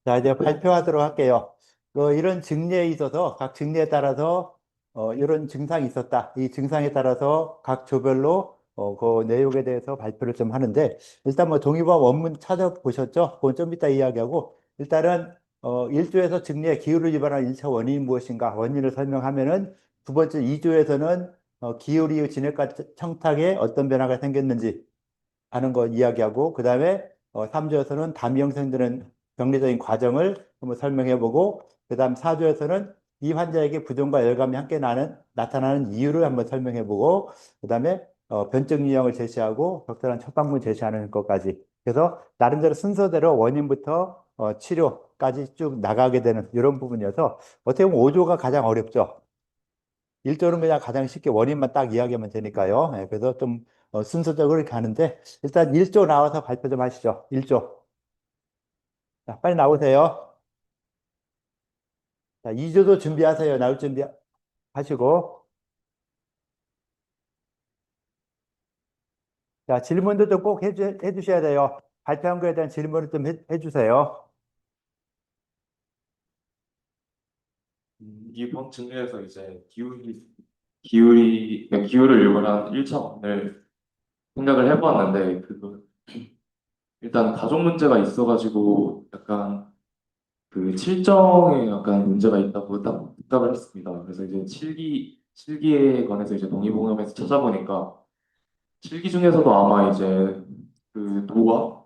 자, 이제 발표하도록 할게요. 이런 증례에 있어서 각 증례에 따라서 이런 증상이 있었다. 이 증상에 따라서 각 조별로 그 내용에 대해서 발표를 좀 하는데 일단 뭐 동의보감 원문 찾아보셨죠? 그건 좀 이따 이야기하고 일단은 1조에서 증례 기후를 유발한 1차 원인이 무엇인가 원인을 설명하면은 두 번째 2조에서는 기후 이후 진해가 청탁에 어떤 변화가 생겼는지 하는 거 이야기하고 그다음에 3조에서는 담이 형성되는 병리적인 과정을 한번 설명해 보고 그다음 4조에서는 이 환자에게 부종과 열감이 함께 나타나는 이유를 한번 설명해 보고 그다음에 변증 유형을 제시하고 적절한 처방문 제시하는 것까지 그래서 나름대로 순서대로 원인부터 치료까지 쭉 나가게 되는 이런 부분이어서 어떻게 보면 5조가 가장 어렵죠. 1조는 그냥 가장 쉽게 원인만 딱 이야기하면 되니까요. 예, 그래서 좀 순서적으로 가는데 일단 1조 나와서 발표 좀 하시죠. 1조. 자, 빨리 나오세요. 자, 2조도 준비하세요. 나올 준비하시고. 자, 질문도 좀 꼭 해주셔야 돼요. 발표한 거에 대한 질문을 좀 해주세요. 이번 증례에서 이제 기후를 유발한 1차 원인을 생각을 해보았는데, 일단 가족 문제가 있어가지고 약간 그 칠정에 약간 문제가 있다고 딱 생각을 했습니다. 그래서 이제 칠기에 관해서 이제 동의보감에서 찾아보니까 칠기 중에서도 아마 이제 그 도와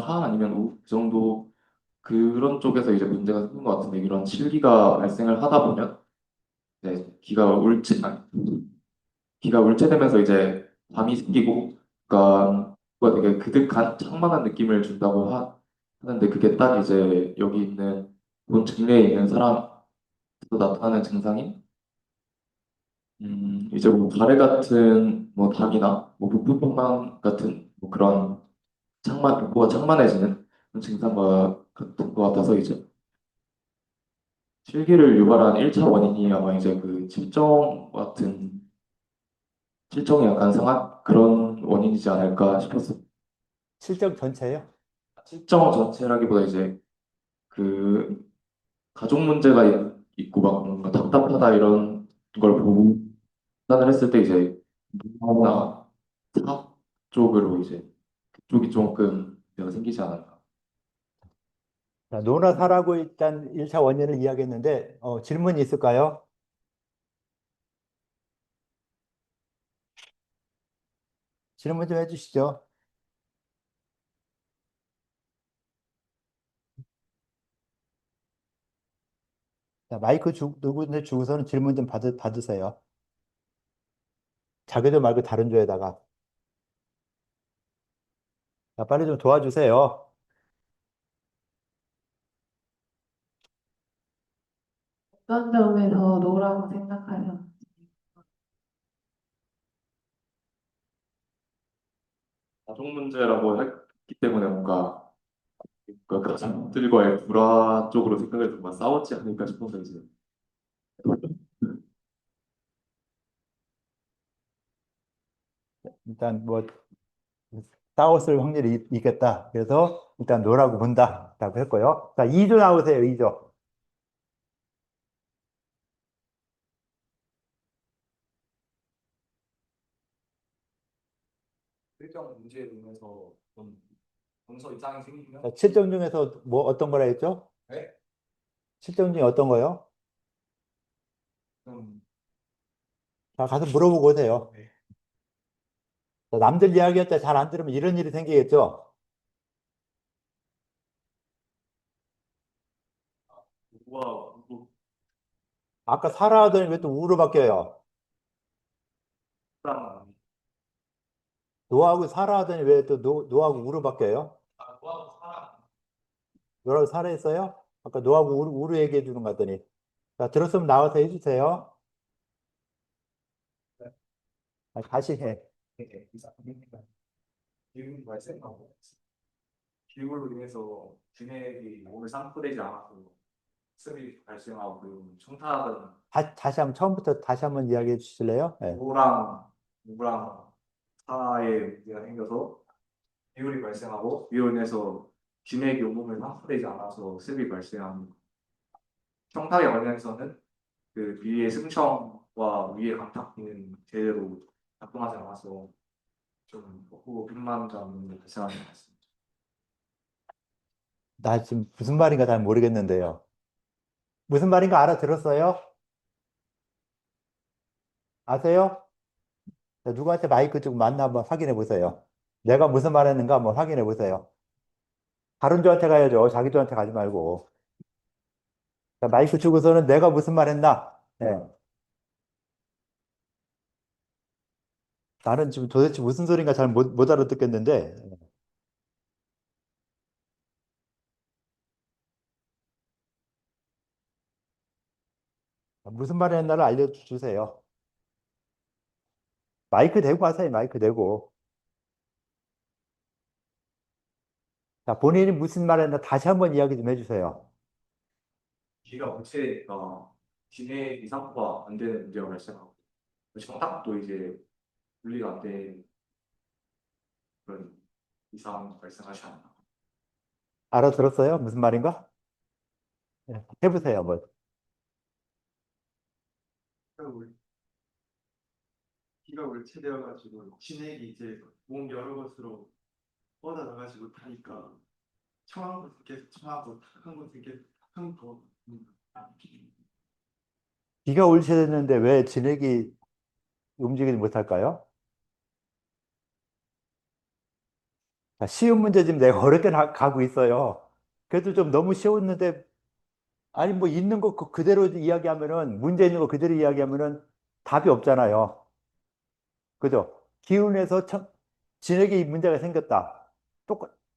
사 아니면 그 정도 그런 쪽에서 이제 문제가 생긴 것 같은데 이런 칠기가 발생을 하다 보면 네, 기가 울체되면서 이제 밤이 생기고, 그러니까 뭐가 되게 그득한 창만한 느낌을 준다고 하는데 그게 딱 이제 여기 있는 본 증례에 있는 사람도 나타나는 증상인, 이제 뭐 가래 같은 뭐 담이나 뭐 부풀빵 같은 뭐 그런 뭐가 창만해지는 그런 증상과 같은 것 같아서 이제 실기를 유발한 1차 원인이 아마 이제 그 칠정이 약간 상한 그런 원인이지 않을까 싶었어요. 실적 전체요? 칠정 전체라기보다 이제 그 가족 문제가 있고 막 뭔가 답답하다 이런 걸 보고 판단을 했을 때 이제 문화나 사업 쪽으로 이제 그쪽이 조금 문제가 생기지 않았나. 자, 노나 사라고 일단 1차 원인을 이야기했는데 질문이 있을까요? 질문 좀 해주시죠. 자, 마이크 누구인데 주고서는 질문 좀 받으세요. 자기도 말고 다른 조에다가. 자, 빨리 좀 도와주세요. 어떤 점에서 노라고 생각하세요? 가족 문제라고 했기 때문에 뭔가 그 가족들과의 불화 쪽으로 생각을 정말 싸웠지 않을까 싶어서 이제 일단 뭐 싸웠을 확률이 있겠다. 그래서 일단 노라고 본다. 라고 했고요. 자, 2조 나오세요. 2조. 일정 문제에 대해서 좀 문서 이상이 생기면 자, 7정 중에서 뭐 어떤 거라 했죠? 네? 7정 중에 어떤 거요? 좀 자, 가서 물어보고 오세요. 네. 자, 남들 이야기할 때 잘 안 들으면 이런 일이 생기겠죠? 누구와 누구 아까 사라 하더니 왜 또 우로 바뀌어요? 랑 노하고 사라 하더니 왜 또 노하고 우로 바뀌어요? 도와서 살아 노라고 사라 했어요? 아까 노하고 우로 얘기해 주는 것 같더니. 자, 들었으면 나와서 해주세요. 다시 해. 기운 발생하고 기후로 인해서 진액이 몸에 상포되지 않아서 습이 발생하고 그 청탁은 다시 한번 처음부터 다시 한번 이야기해 주실래요? 네. 노랑 누구랑 기타에 문제가 생겨서 비율이 발생하고 비율에서 진액이 온몸에 상수되지 않아서 습이 발생하는 청탁에 관련해서는 그 위의 승청과 위의 강탁기는 제대로 작동하지 않아서 좀 호흡 빈만감 문제 발생하는 것 같습니다. 나 지금 무슨 말인가 잘 모르겠는데요. 무슨 말인가 알아들었어요? 아세요? 자, 누구한테 마이크 좀 맞나 한번 확인해 보세요. 내가 무슨 말 했는가 한번 확인해 보세요. 다른 조한테 가야죠. 자기 조한테 가지 말고. 자, 마이크 주고서는 내가 무슨 말 했나? 네. 나는 지금 도대체 무슨 소린가 잘 못 알아듣겠는데, 무슨 말 했나를 알려주세요. 마이크 대고 하세요, 마이크 대고. 자, 본인이 무슨 말 했나 다시 한번 이야기 좀 해주세요. 기가 묻히니까 진액이 상부가 안 되는 문제가 발생하고 청탁도 이제 분리가 안 되는 그런 이상 발생하지 않나. 알아들었어요? 무슨 말인가? 네, 해보세요, 뭐. 기가 옳체되어가지고 진액이 이제 몸 여러 곳으로 뻗어나가지고 타니까 청한 곳은 계속 청하고 탁한 곳은 계속 탁한 거. 비가 올시됐는데 왜 진액이 움직이지 못할까요? 자, 쉬운 문제 지금 내가 어렵게 가고 있어요. 그래도 좀 너무 쉬웠는데, 아니, 뭐 있는 거 그대로 이야기하면은, 문제 있는 거 그대로 이야기하면은 답이 없잖아요. 그죠? 기운에서 진에게 문제가 생겼다.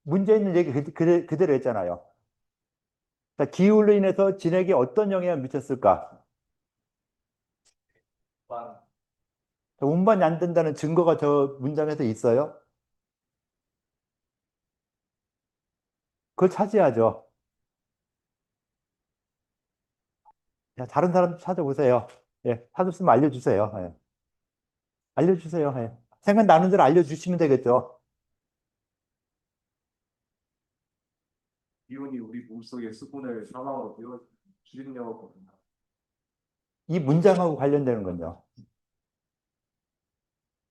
문제 있는 얘기 그대로 했잖아요. 자, 기울로 인해서 진에게 어떤 영향을 미쳤을까? 만 운반이 안 된다는 증거가 저 문장에서 있어요? 그걸 찾아야죠. 자, 다른 사람 찾아보세요. 예, 찾았으면 알려주세요. 예. 알려주세요. 예. 생각나는 대로 알려주시면 되겠죠. 기운이 우리 몸속의 수분을 사망으로 줄이려고 합니다. 이 문장하고 관련되는 건요.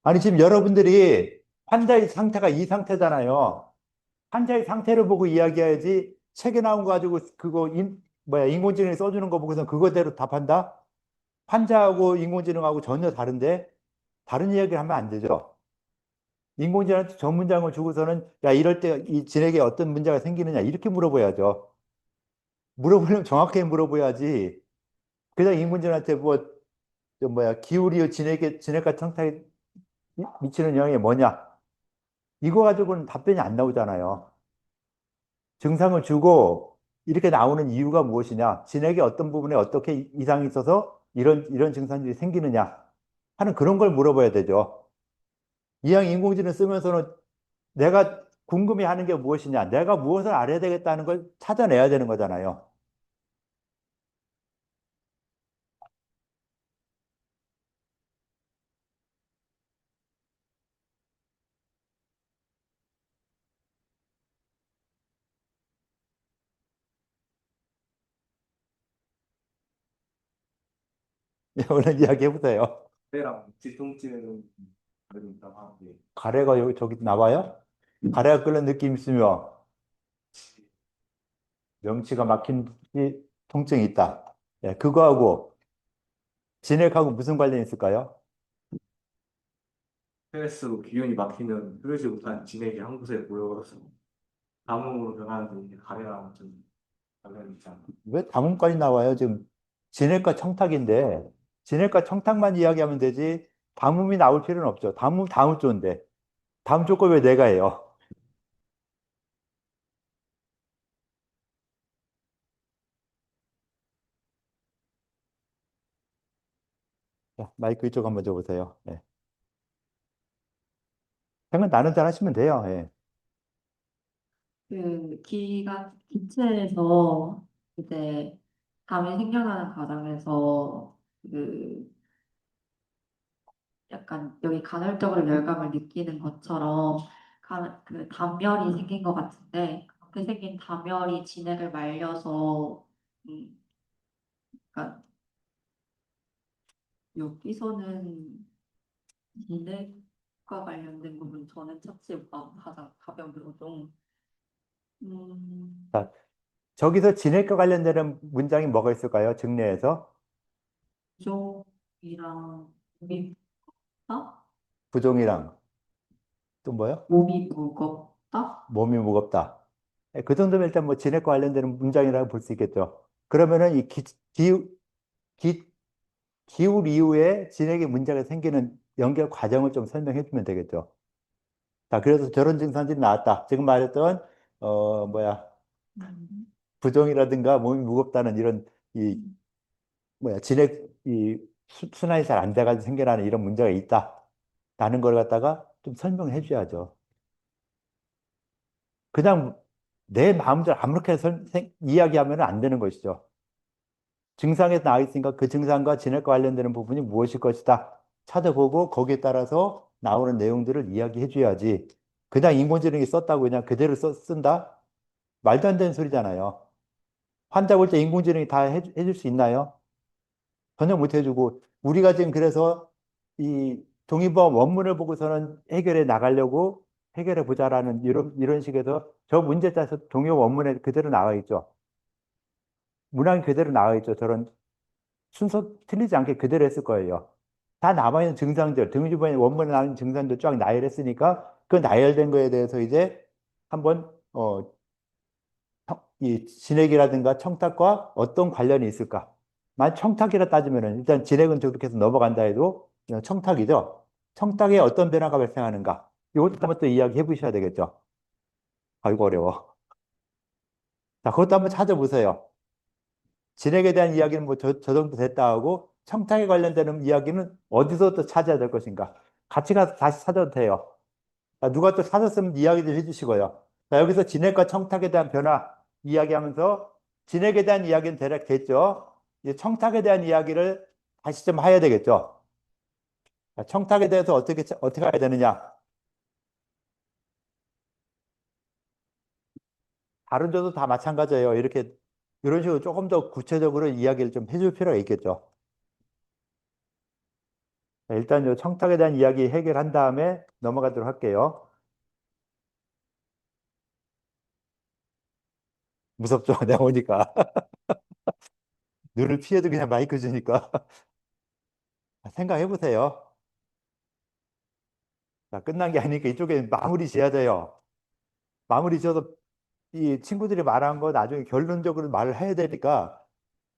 아니, 지금 여러분들이 환자의 상태가 이 상태잖아요. 환자의 상태를 보고 이야기해야지 책에 나온 거 가지고 그거 인공지능이 써주는 거 보고서 그거대로 답한다? 환자하고 인공지능하고 전혀 다른데 다른 이야기를 하면 안 되죠. 인공지능한테 전 문장을 주고서는 야 이럴 때 이 진에게 어떤 문제가 생기느냐 이렇게 물어봐야죠. 물어보려면 정확하게 물어봐야지. 그냥 인공지능한테 저 기울이요 진에게 청탁에 미치는 영향이 뭐냐? 이거 가지고는 답변이 안 나오잖아요. 증상을 주고 이렇게 나오는 이유가 무엇이냐? 진에게 어떤 부분에 어떻게 이상이 있어서 이런 증상들이 생기느냐? 하는 그런 걸 물어봐야 되죠. 이왕 인공지능 쓰면서는 내가 궁금해하는 게 무엇이냐? 내가 무엇을 알아야 되겠다는 걸 찾아내야 되는 거잖아요. 오늘 이야기 해보세요. 때랑 뒤통수는 다르니까 하는데 가래가 여기 저기 나와요? 가래가 끓는 느낌 있으며 명치가 막힌 통증이 있다. 예, 그거하고 진액하고 무슨 관련이 있을까요? 스트레스로 기운이 막히면 흐르지 못한 진액이 한 곳에 모여서 담음으로 변하는 게 가래랑 좀 관련이 있잖아. 왜 담음까지 나와요? 지금 진액과 청탁인데 진액과 청탁만 이야기하면 되지 담음이 나올 필요는 없죠. 담음 다음 조인데 다음 조 거 왜 내가 해요? 자, 마이크 이쪽 한번 줘보세요. 예. 생각 나는 대로 하시면 돼요. 예. 그 기가 기체에서 이제 담이 생겨나는 과정에서 그 약간 약간 여기 간헐적으로 열감을 느끼는 것처럼 그 단멸이 생긴 것 같은데 그렇게 생긴 단멸이 진액을 말려서 그러니까 여기서는 진액과 관련된 부분 저는 찾지 가장 가벼운 노동 음, 자, 저기서 진액과 관련되는 문장이 뭐가 있을까요? 증례에서 부종이랑 몸이 무겁다? 부종이랑 또 뭐요? 몸이 무겁다? 몸이 무겁다. 예, 그 정도면 일단 뭐 진액과 관련되는 문장이라고 볼 수 있겠죠. 그러면은 이 기, 기울 이후에 진액의 문제가 생기는 연결 과정을 좀 설명해 주면 되겠죠. 자, 그래서 저런 증상들이 나왔다. 지금 말했던, 뭐야, 음, 부종이라든가 몸이 무겁다는 이런, 이, 뭐야, 진액, 순환이 잘 안 돼가지고 생겨나는 이런 문제가 있다. 라는 걸 갖다가 좀 설명해 줘야죠. 그냥 내 마음대로 아무렇게 이야기하면 안 되는 것이죠. 증상에 나와 있으니까 그 증상과 진행과 관련되는 부분이 무엇일 것이다. 찾아보고 거기에 따라서 나오는 내용들을 이야기해 줘야지. 그냥 인공지능이 썼다고 그냥 그대로 쓴다? 말도 안 되는 소리잖아요. 환자 볼 때 인공지능이 다 해줄 수 있나요? 전혀 못 해주고 우리가 지금 그래서 이 동의보험 원문을 보고서는 해결해 나가려고 해결해 보자라는 이런 식에서 저 문제 따서 동의보험 원문에 그대로 나와 있죠. 문항이 그대로 나와 있죠. 저런 순서 틀리지 않게 그대로 했을 거예요. 다 남아있는 증상들, 등유주번에 원문에 나오는 증상들 쫙 나열했으니까 그 나열된 거에 대해서 이제 한번 이 진액이라든가 청탁과 어떤 관련이 있을까? 만 청탁이라 따지면은 일단 진액은 저렇게 해서 넘어간다 해도 그냥 청탁이죠. 청탁에 어떤 변화가 발생하는가? 이것도 한번 또 이야기해 보셔야 되겠죠. 아이고 어려워. 자, 그것도 한번 찾아보세요. 진액에 대한 이야기는 뭐 저 정도 됐다 하고 청탁에 관련되는 이야기는 어디서 또 찾아야 될 것인가? 같이 가서 다시 찾아도 돼요. 자, 누가 또 찾았으면 이야기를 해주시고요. 자, 여기서 진액과 청탁에 대한 변화 이야기하면서 진액에 대한 이야기는 대략 됐죠. 이제 청탁에 대한 이야기를 다시 좀 해야 되겠죠. 자, 청탁에 대해서 어떻게 해야 되느냐? 다른 데도 다 마찬가지예요. 이런 식으로 조금 더 구체적으로 이야기를 좀 해줄 필요가 있겠죠. 자, 일단 요 청탁에 대한 이야기 해결한 다음에 넘어가도록 할게요. 무섭죠? 내가 오니까. 눈을 피해도 그냥 마이크 주니까. 생각해 보세요. 자, 끝난 게 아니니까 이쪽에 마무리 지어야 돼요. 마무리 지어서 이 친구들이 말한 거 나중에 결론적으로 말을 해야 되니까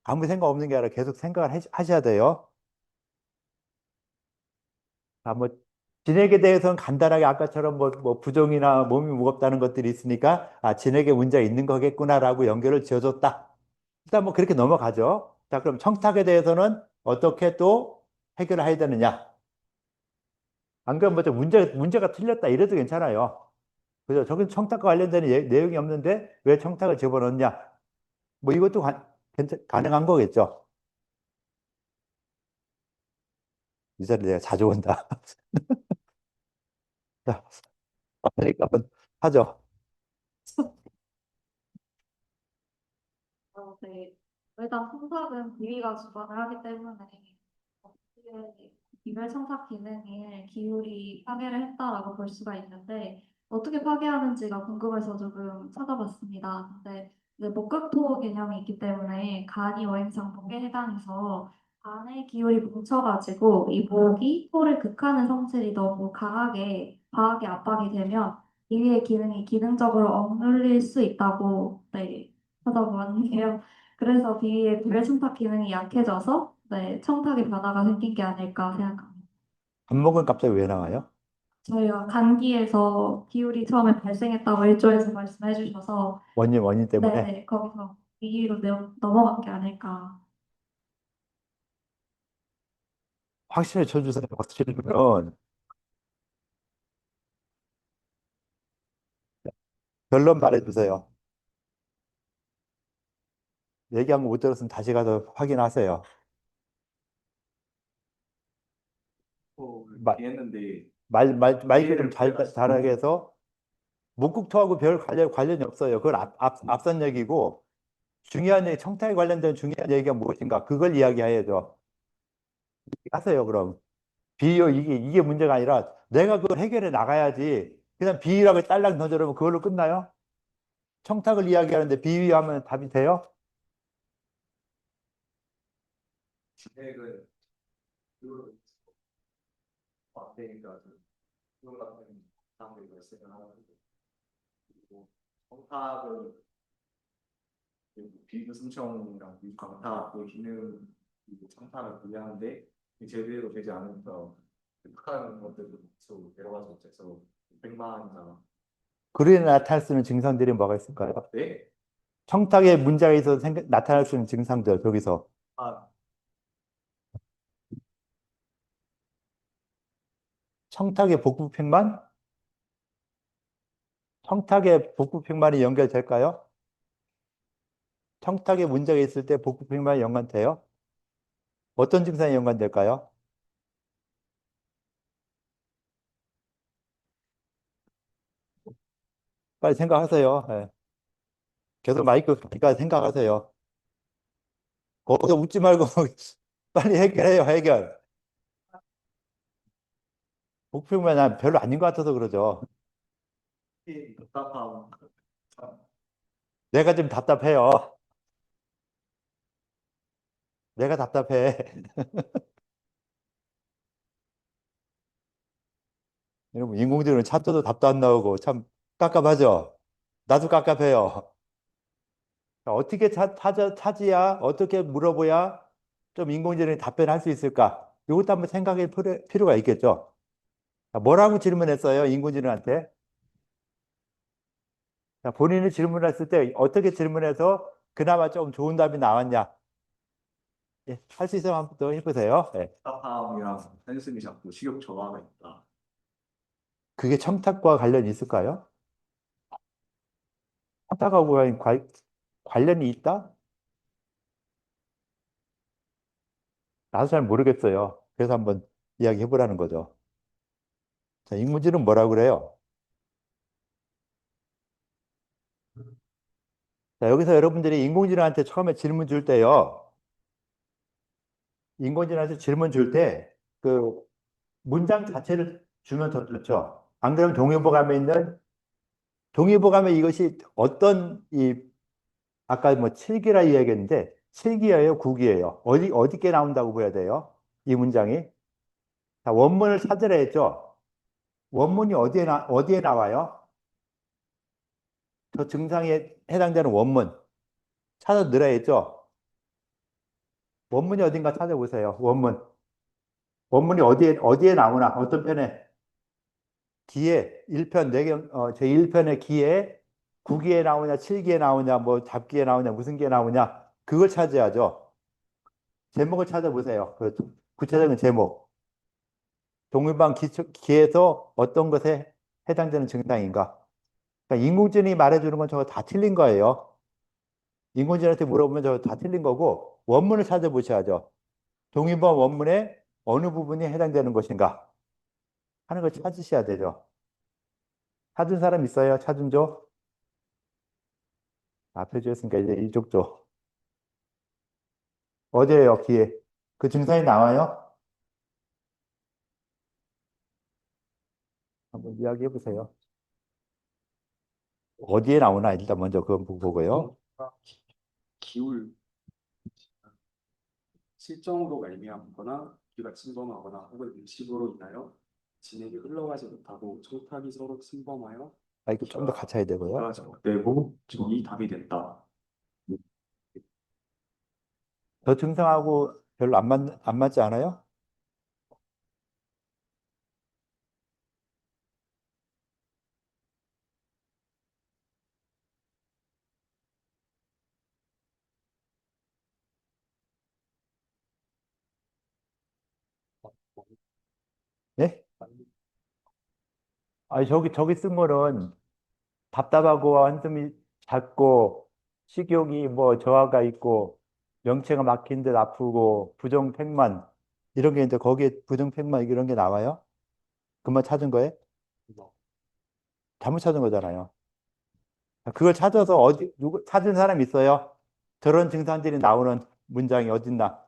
아무 생각 없는 게 아니라 계속 생각을 하셔야 돼요. 아, 뭐, 진액에 대해서는 간단하게 아까처럼 뭐 부종이나 몸이 무겁다는 것들이 있으니까 아, 진액에 문제가 있는 거겠구나라고 연결을 지어줬다. 일단 뭐 그렇게 넘어가죠. 자, 그럼 청탁에 대해서는 어떻게 또 해결을 해야 되느냐? 안 그러면 뭐 문제가 틀렸다 이래도 괜찮아요. 그죠? 저긴 청탁과 관련된 내용이 없는데 왜 청탁을 집어넣냐? 뭐 이것도 가능한 거겠죠. 이 자리 내가 자주 온다. 자, 그러니까 한번 하죠. 네. 일단 청탁은 비위가 주관을 하기 때문에 어떻게 이별 청탁 기능을 기울이 파괴를 했다라고 볼 수가 있는데 어떻게 파괴하는지가 궁금해서 조금 찾아봤습니다. 근데 이제 목각토 개념이 있기 때문에 간이 어행상목에 해당해서 간의 기울이 뭉쳐가지고 이 목이 토를 극하는 성질이 너무 과하게 압박이 되면 비위의 기능이 기능적으로 억눌릴 수 있다고 찾아보았는데요. 그래서 비위의 불의 청탁 기능이 약해져서 청탁의 변화가 생긴 게 아닐까 생각합니다. 밥먹은 갑자기 왜 나와요? 저희가 감기에서 기울이 처음에 발생했다고 일조에서 말씀해 주셔서 원인 때문에 네네 거기서 비위로 넘어간 게 아닐까. 확실히 쳐주세요. 확실히면 결론 말해주세요. 얘기하면 못 들었으면 다시 가서 확인하세요. 마- 했는데 마이크 좀 이해를 잘하게 해서 목국토하고 별 관련이 없어요. 그건 앞선 얘기고 중요한 얘기, 청탁에 관련된 중요한 얘기가 무엇인가? 그걸 이야기해야죠. 하세요, 그럼. 비유, 이게 문제가 아니라 내가 그걸 해결해 나가야지. 그냥 비유라고 딸랑 던져놓으면 그걸로 끝나요? 청탁을 이야기하는데 비유하면 답이 돼요? 진행을 되니까 그런 같은 상황이 발생을 하는 거고 그리고 청탁은 비교 승청이랑 비교 강타 그 기능 그리고 청탁을 분리하는데 제대로 되지 않으니까 극한 것들도 있고 여러 가지 어째서 100만이나 그래 나타날 수 있는 증상들이 뭐가 있을까요? 네? 청탁에 문제가 있어서 나타날 수 있는 증상들, 저기서. 아, 청탁의 복부팽만? 청탁의 복부팽만이 연결될까요? 청탁에 문제가 있을 때 복부팽만이 연관돼요? 어떤 증상이 연관될까요? 빨리 생각하세요. 예. 계속 마이크 니까 생각하세요. 거기서 웃지 말고 빨리 해결해요, 해결. 복부팽만 난 별로 아닌 것 같아서 그러죠. 답답함 내가 좀 답답해요. 내가 답답해. 여러분, 인공지능 찾아도 답도 안 나오고 참 깝깝하죠? 나도 깝깝해요. 어떻게 찾아야, 어떻게 물어봐야 좀 인공지능이 답변할 수 있을까? 이것도 한번 생각할 필요가 있겠죠. 자, 뭐라고 질문했어요, 인공지능한테? 자, 본인이 질문했을 때 어떻게 질문해서 그나마 좀 좋은 답이 나왔냐? 예, 할 수 있으면 한번 더 해보세요. 예. 답답함이랑 한숨이 자꾸 식욕 저하가 있다. 그게 청탁과 관련이 있을까요? 청탁하고 관련이 있다? 나도 잘 모르겠어요. 그래서 한번 이야기해 보라는 거죠. 자, 인공지능 뭐라고 그래요? 자, 여기서 여러분들이 인공지능한테 처음에 질문 줄 때요. 인공지능한테 질문 줄 때 그 문장 자체를 주면 더 좋죠. 안 그러면 동의보감에 있는 동의보감에 이것이 어떤 아까 뭐 7기라 이야기했는데 7기예요, 9기예요. 어디께 나온다고 보여야 돼요? 이 문장이. 자, 원문을 찾으라 했죠. 원문이 어디에 나와요? 저 증상에 해당되는 원문 찾아 넣으라 했죠. 원문이 어딘가 찾아보세요. 원문이 어디에 나오나? 어떤 편에? 기에 1편 제 1편의 기에 9기에 나오냐, 7기에 나오냐, 뭐 잡기에 나오냐, 무슨 기에 나오냐? 그걸 찾아야죠. 제목을 찾아보세요. 그 구체적인 제목. 동일반 기에서 어떤 것에 해당되는 증상인가? 그러니까 인공지능이 말해주는 건 저거 다 틀린 거예요. 인공지능한테 물어보면 저거 다 틀린 거고 원문을 찾아보셔야죠. 동의보감 원문에 어느 부분이 해당되는 것인가 하는 걸 찾으셔야 되죠. 찾은 사람 있어요? 찾은 조? 앞에 주였으니까 이제 이쪽 조. 어디에요, 기에? 그 증상이 나와요? 한번 이야기해 보세요. 어디에 나오나 일단 먼저 그건 보고요. 기울 실정으로 말미암거나 기가 침범하거나 혹은 음식으로 인하여 진액이 흘러가지 못하고 청탁이 서로 침범하여 아, 이거 좀 더 같이 해야 되고요. 되고 이 답이 됐다. 저 증상하고 별로 안 맞지 않아요? 네? 아니, 저기 쓴 거는 답답하고 한숨이 잦고 식욕이 뭐 저하가 있고 명체가 막힌 듯 아프고 부정팽만 이런 게 이제 거기에 부등팩만 이런 게 나와요? 그만 찾은 거예요? 잘못 찾은 거잖아요. 그걸 찾아서 어디 누구 찾은 사람 있어요? 저런 증상들이 나오는 문장이 어딨나?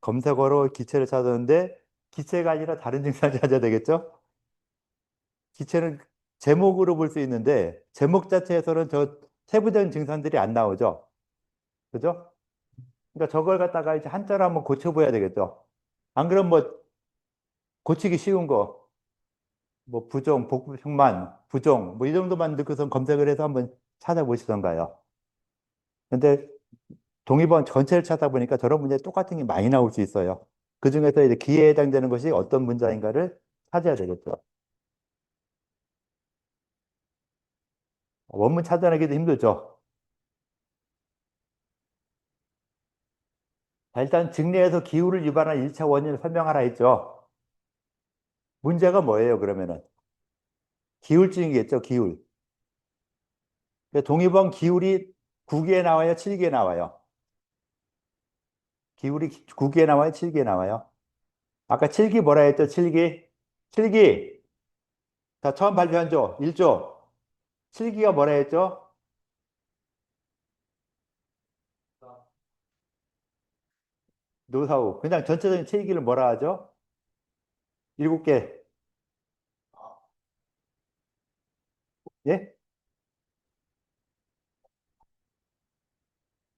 검색어로 기체를 찾았는데 기체가 아니라 다른 증상을 찾아야 되겠죠? 기체는 제목으로 볼 수 있는데 제목 자체에서는 저 세부적인 증상들이 안 나오죠. 그죠? 그러니까 저걸 갖다가 이제 한자로 한번 고쳐봐야 되겠죠. 안 그러면 뭐 고치기 쉬운 거, 뭐 부종, 복부형만, 부종, 뭐 이 정도만 넣고선 검색을 해서 한번 찾아보시던가요. 근데 동의보안 전체를 찾아보니까 저런 문제 똑같은 게 많이 나올 수 있어요. 그 중에서 이제 기회에 해당되는 것이 어떤 문장인가를 찾아야 되겠죠. 원문 찾아내기도 힘들죠. 자, 일단 증례에서 기후를 유발한 1차 원인을 설명하라 했죠. 문제가 뭐예요, 그러면은? 기울증이겠죠, 기울. 동의보안 기울이 9개에 나와요, 7개에 나와요? 기울이 9개에 나와요, 7개에 나와요? 아까 7기 뭐라 했죠, 7기? 7기. 자, 처음 발표한 조, 1조. 7기가 뭐라 했죠? 노사우. 그냥 전체적인 7기를 뭐라 하죠? 7개. 예?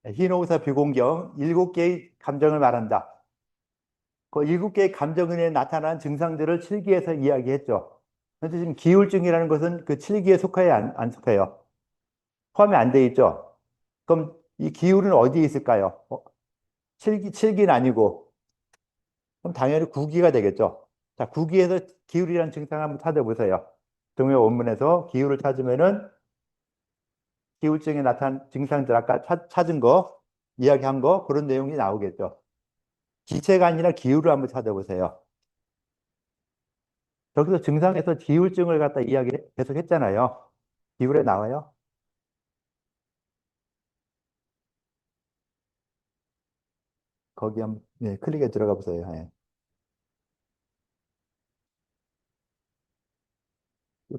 흰호사 비공경 7개의 감정을 말한다. 그 7개의 감정에 나타난 증상들을 7기에서 이야기했죠. 그런데 지금 기울증이라는 것은 그 7기에 속해요, 안 속해요? 포함이 안 돼 있죠. 그럼 이 기울은 어디에 있을까요? 7기는 아니고, 그럼 당연히 9기가 되겠죠. 자, 9기에서 기울이라는 증상 한번 찾아보세요. 동요 원문에서 기울을 찾으면은 기울증에 나타난 증상들 아까 찾은 거, 이야기한 거, 그런 내용이 나오겠죠. 기체가 아니라 기울을 한번 찾아보세요. 여기서 증상에서 기울증을 갖다 이야기 계속 했잖아요. 기울에 나와요? 거기 한번 네, 클릭해 들어가 보세요. 예.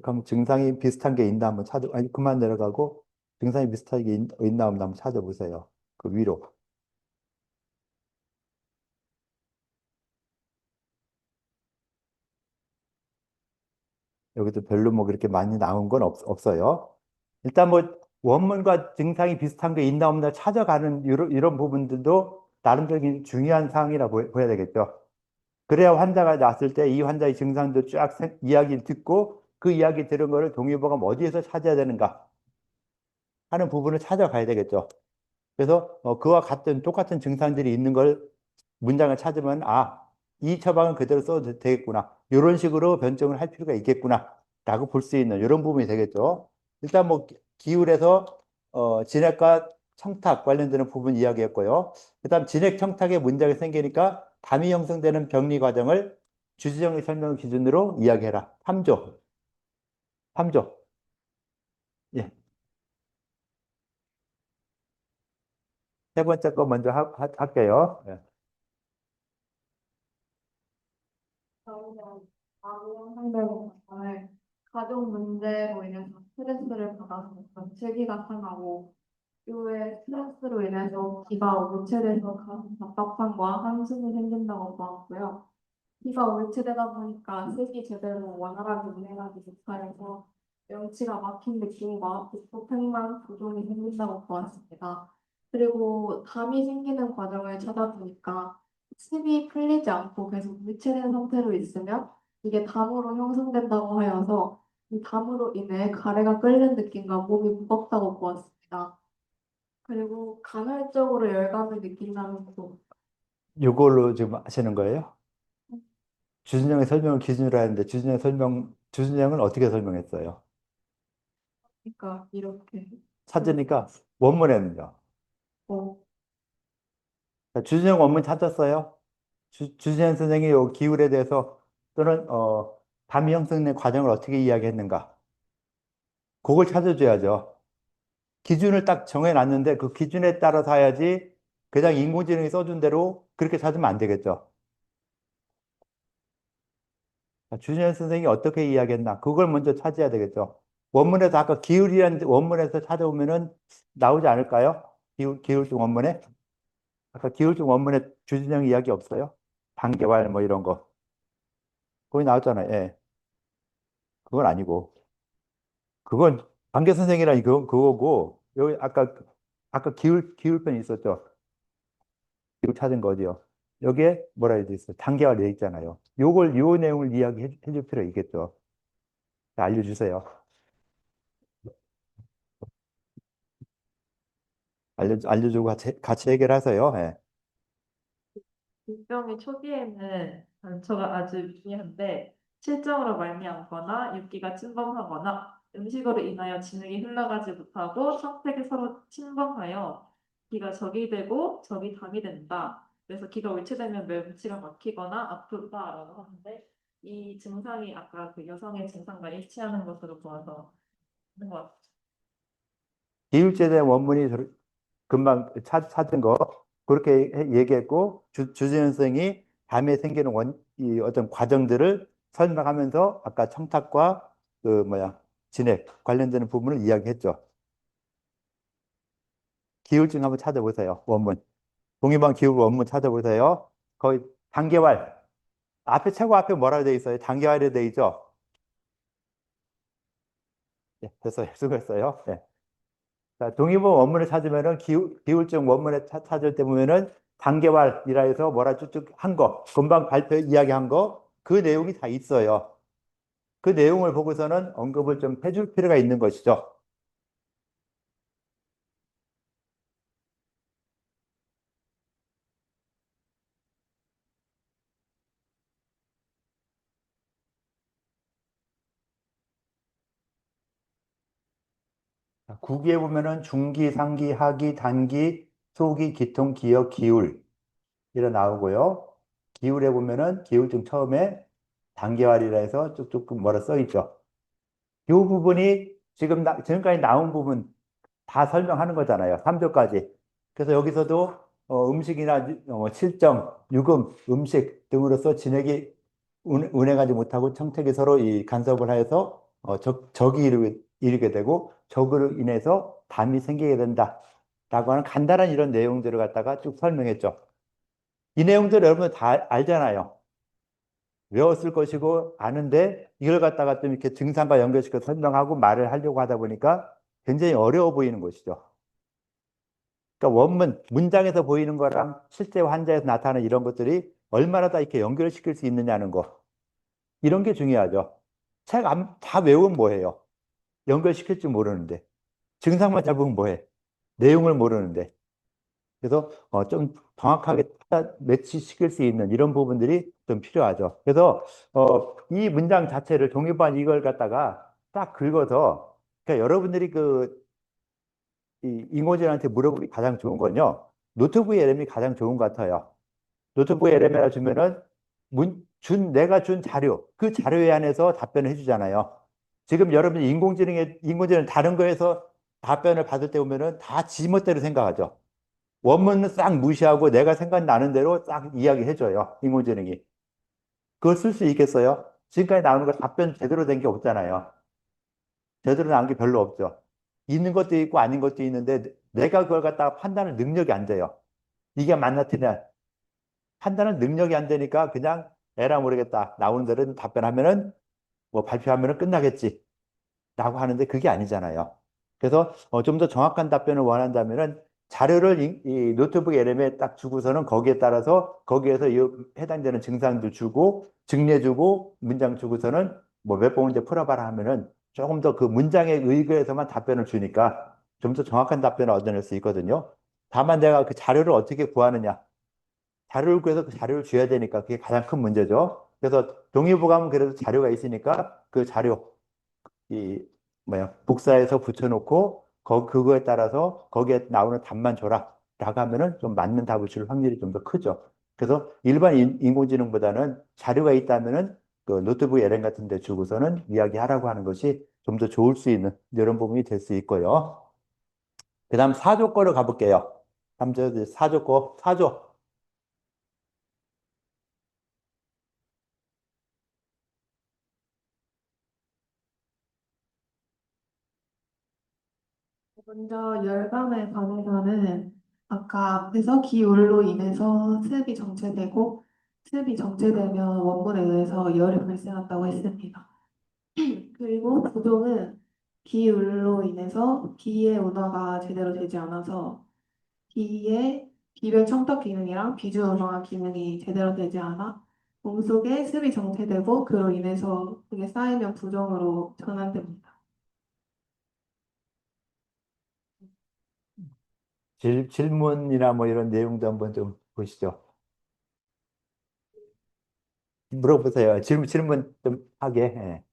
그럼 증상이 비슷한 게 있나 한번 아니, 그만 내려가고 증상이 비슷한 게 있나 한번 찾아보세요. 그 위로. 여기도 별로 뭐 그렇게 많이 나온 건 없어요. 일단 뭐 원문과 증상이 비슷한 게 있나 없나 찾아가는 이런 부분들도 나름대로 중요한 사항이라 보야 되겠죠. 그래야 환자가 났을 때 이 환자의 증상도 쫙 이야기를 듣고 그 이야기 들은 거를 동의보감 어디에서 찾아야 되는가 하는 부분을 찾아가야 되겠죠. 그래서 그와 같은 똑같은 증상들이 있는 걸 문장을 찾으면 이 처방은 그대로 써도 되겠구나. 이런 식으로 변증을 할 필요가 있겠구나. 라고 볼 수 있는 이런 부분이 되겠죠. 일단 뭐 기울에서 진핵과 청탁 관련되는 부분 이야기했고요. 그다음 진핵 청탁의 문제가 생기니까 담이 형성되는 병리 과정을 주지정의 설명 기준으로 이야기해라. 3조. 3조. 예. 세 번째 거 먼저 할게요. 예. 저희는 아무 형성되는 것을 가족 문제로 인해서 스트레스를 받아서 질기가 상하고 이후에 스트레스로 인해서 기가 우체돼서 가슴 답답함과 한숨이 생긴다고 보았고요. 기가 우체되다 보니까 색이 제대로 원활하게 운행하지 못하여서 명치가 막힌 느낌과 복부팽만 부종이 생긴다고 보았습니다. 그리고 담이 생기는 과정을 찾아보니까 습이 풀리지 않고 계속 유체된 상태로 있으면 이게 담으로 형성된다고 하여서 이 담으로 인해 가래가 끓는 느낌과 몸이 무겁다고 보았습니다. 그리고 간헐적으로 열감을 느낀다는 거. 이걸로 지금 하시는 거예요? 주진영의 설명을 기준으로 하는데 주진영은 어떻게 설명했어요? 그러니까 이렇게 찾으니까 원문에는요. 어, 주진영 원문 찾았어요? 주진영 선생이 요 기울에 대해서 또는 담이 형성된 과정을 어떻게 이야기했는가? 그걸 찾아줘야죠. 기준을 딱 정해놨는데 그 기준에 따라서 해야지 그냥 인공지능이 써준 대로 그렇게 찾으면 안 되겠죠. 주진현 선생이 어떻게 이야기했나 그걸 먼저 찾아야 되겠죠. 원문에서 아까 기울이라는 원문에서 찾아보면은 나오지 않을까요? 기울증 원문에 아까 기울증 원문에 주진영 이야기 없어요? 단계왈 뭐 이런 거 거기 나왔잖아요. 예, 그건 아니고 그건 단계 선생이라니 그거고 여기 아까 기울편이 있었죠. 기울 찾은 거지요. 여기에 뭐라 해야 되겠어요? 단계화 돼 있잖아요. 요 내용을 이야기해 줄 필요 있겠죠. 자, 알려주세요. 알려주고 같이 해결하세요. 예. 질병의 초기에는 단초가 아주 미미한데 실정으로 말미암거나 육기가 침범하거나 음식으로 인하여 진흙이 흘러가지 못하고 청택이 서로 침범하여 기가 적이 되고 적이 담이 된다. 그래서 기가 옳체되면 멸치가 막히거나 아프다라고 하는데 이 증상이 아까 그 여성의 증상과 일치하는 것으로 보아서 있는 것 같아요. 기울제된 원문이 금방 찾은 거 그렇게 얘기했고 주진 선생이 밤에 생기는 이 어떤 과정들을 설명하면서 아까 청탁과 그 진액 관련되는 부분을 이야기했죠. 기울증 한번 찾아보세요. 원문. 동의반 기울 원문 찾아보세요. 거의 단계왈. 최고 앞에 뭐라고 돼 있어요? 단계왈에 돼 있죠? 네, 됐어요. 수고했어요. 네. 자, 동의본 원문을 찾으면은 기울증 원문에 찾을 때 보면은 단계왈이라 해서 뭐라 쭉쭉 한 거, 금방 발표 이야기한 거, 그 내용이 다 있어요. 그 내용을 보고서는 언급을 좀 해줄 필요가 있는 것이죠. 구기에 보면은 중기, 상기, 하기, 단기, 소기, 기통, 기역, 기울 이런 나오고요. 기울에 보면은 기울증 처음에 단계왈이라 해서 쭉쭉 뭐라 써 있죠. 이 부분이 지금까지 나온 부분 다 설명하는 거잖아요. 3조까지. 그래서 여기서도 음식이나 칠정, 유금, 음식 등으로서 진액이 운행하지 못하고 청택이 서로 이 간섭을 하여서 적이 이르게 되고 적으로 인해서 담이 생기게 된다. 라고 하는 간단한 이런 내용들을 갖다가 쭉 설명했죠. 이 내용들 여러분 다 알잖아요. 외웠을 것이고 아는데 이걸 갖다가 좀 이렇게 증상과 연결시켜 설명하고 말을 하려고 하다 보니까 굉장히 어려워 보이는 것이죠. 그러니까 원문, 문장에서 보이는 거랑 실제 환자에서 나타나는 이런 것들이 얼마나 다 이렇게 연결시킬 수 있느냐는 거. 이런 게 중요하죠. 다 외우면 뭐해요? 연결시킬 줄 모르는데. 증상만 잡으면 뭐해? 내용을 모르는데. 그래서 좀 정확하게 매치시킬 수 있는 이런 부분들이 좀 필요하죠. 그래서 이 문장 자체를 종이반 이걸 갖다가 딱 긁어서 그러니까 여러분들이 이 인공지능한테 물어보기 가장 좋은 건요. 노트북 LM이 가장 좋은 것 같아요. 노트북 LM에다 주면은 내가 준 자료, 그 자료에 한해서 답변을 해주잖아요. 지금 여러분이 인공지능 다른 거에서 답변을 받을 때 보면은 다 지멋대로 생각하죠. 원문은 싹 무시하고 내가 생각나는 대로 싹 이야기해줘요. 인공지능이. 그걸 쓸 수 있겠어요? 지금까지 나오는 거 답변 제대로 된 게 없잖아요. 제대로 나온 게 별로 없죠. 있는 것도 있고 아닌 것도 있는데 내가 그걸 갖다가 판단할 능력이 안 돼요. 이게 맞나 틀리나 판단할 능력이 안 되니까 그냥 에라 모르겠다. 나오는 대로 답변하면은 뭐 발표하면은 끝나겠지. 라고 하는데 그게 아니잖아요. 그래서 좀 더 정확한 답변을 원한다면은 자료를 이 노트북 LM에 딱 주고서는 거기에 따라서 거기에서 해당되는 증상도 주고 증례 주고 문장 주고서는 뭐 몇 번 문제 풀어봐라 하면은 조금 더 그 문장에 의거해서만 답변을 주니까 좀 더 정확한 답변을 얻어낼 수 있거든요. 다만 내가 그 자료를 어떻게 구하느냐. 자료를 구해서 그 자료를 줘야 되니까 그게 가장 큰 문제죠. 그래서 동의보감은 그래도 자료가 있으니까 그 자료 이 복사해서 붙여놓고 그거에 따라서 거기에 나오는 답만 줘라 라고 하면은 좀 맞는 답을 줄 확률이 좀 더 크죠. 그래서 일반 인공지능보다는 자료가 있다면은 그 노트북 LM 같은 데 주고서는 이야기하라고 하는 것이 좀 더 좋을 수 있는 이런 부분이 될 수 있고요. 그 다음 4조 거로 가볼게요. 3조, 4조 거, 4조. 먼저 열감에 관해서는 아까 앞에서 기울로 인해서 습이 정체되고 습이 정체되면 원본에 의해서 열이 발생한다고 했습니다. 그리고 부종은 기울로 인해서 기의 운화가 제대로 되지 않아서 기의 비변 청탁 기능이랑 비주 운화 기능이 제대로 되지 않아 몸속에 습이 정체되고 그로 인해서 그게 쌓이면 부종으로 전환됩니다. 질문이나 뭐 이런 내용도 한번 좀 보시죠. 물어보세요. 질문 좀 하게. 예.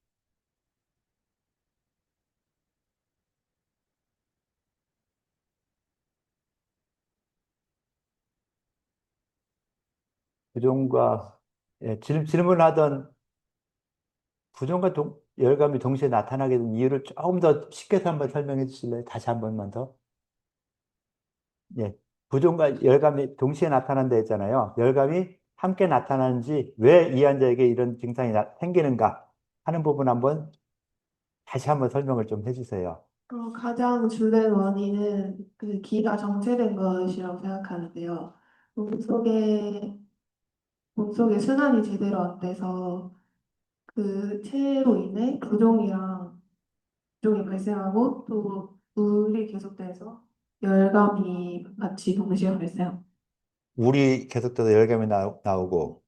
부종과, 예, 질문하던 부종과 열감이 동시에 나타나게 된 이유를 조금 더 쉽게 한번 설명해 주실래요? 다시 한 번만 더. 예. 부종과 열감이 동시에 나타난다 했잖아요. 열감이 함께 나타나는지 왜 이 환자에게 이런 증상이 생기는가 하는 부분 한번 다시 한번 설명을 좀 해주세요. 가장 주된 원인은 그 기가 정체된 것이라고 생각하는데요. 몸속에, 몸속에 순환이 제대로 안 돼서 그 체로 인해 부종이 발생하고 또 물이 계속돼서 열감이 같이 동시에 발생. 우리 계속돼서 열감이 나오고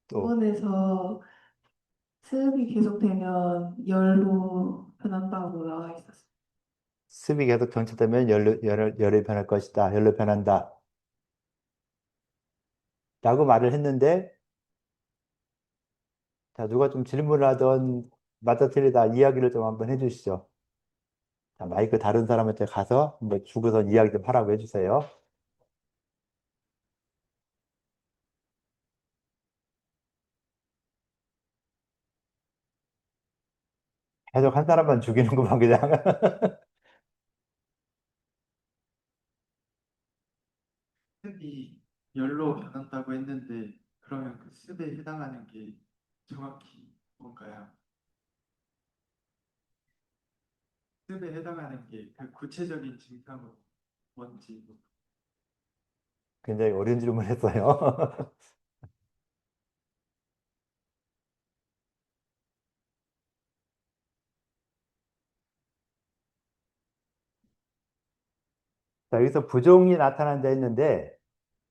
또 부분에서 습이 계속되면 열로 변한다고 나와 있었어요. 습이 계속 정체되면 열이 변할 것이다. 열로 변한다. 라고 말을 했는데, 자, 누가 좀 질문을 하던 맞다 틀리다 이야기를 좀 한번 해주시죠. 자, 마이크 다른 사람한테 가서 한번 주고선 이야기 좀 하라고 해주세요. 계속 한 사람만 죽이는구만, 그냥. 습이 열로 변한다고 했는데 그러면 그 습에 해당하는 게 정확히 뭔가요? 습에 해당하는 게 그 구체적인 증상은 뭔지. 굉장히 어려운 질문을 했어요. 자, 여기서 부종이 나타난다 했는데,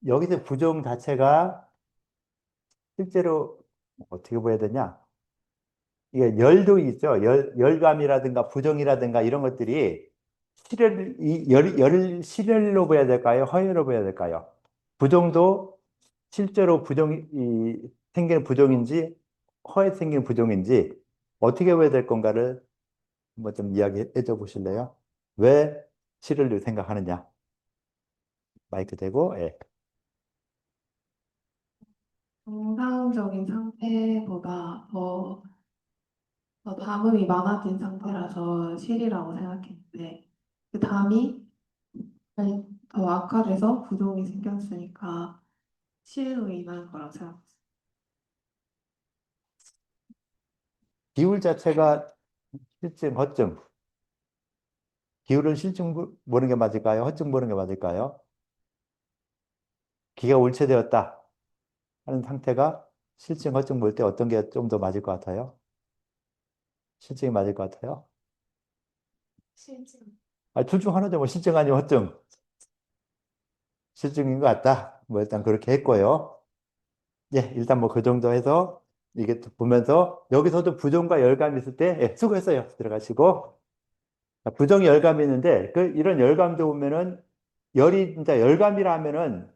여기서 부종 자체가 실제로 어떻게 보여야 되냐? 이게 열도 있죠. 열감이라든가 부종이라든가 이런 것들이 실혈로 보여야 될까요? 허혈로 보여야 될까요? 부종도 실제로 생기는 부종인지 허에 생기는 부종인지 어떻게 보여야 될 건가를 한번 좀 이야기해 줘 보실래요? 왜 실혈로 생각하느냐? 마이크 대고, 예. 정상적인 상태보다 더 담음이 많아진 상태라서 실이라고 생각했는데 그 담이 더 악화돼서 부종이 생겼으니까 실로 인한 거라고 생각했어요. 기울 자체가 실증, 허증. 기울은 실증 보는 게 맞을까요? 허증 보는 게 맞을까요? 기가 울체되었다 하는 상태가 실증, 허증 볼 때 어떤 게 좀 더 맞을 것 같아요? 실증이 맞을 것 같아요? 실증. 아, 둘 중 하나죠. 뭐 실증 아니면 허증. 실증인 것 같다. 뭐 일단 그렇게 했고요. 예, 일단 뭐 그 정도 해서 이게 또 보면서 여기서도 부종과 열감이 있을 때 예, 수고했어요. 들어가시고. 자, 부정 열감이 있는데 이런 열감도 보면은 열이 진짜 열감이라 하면은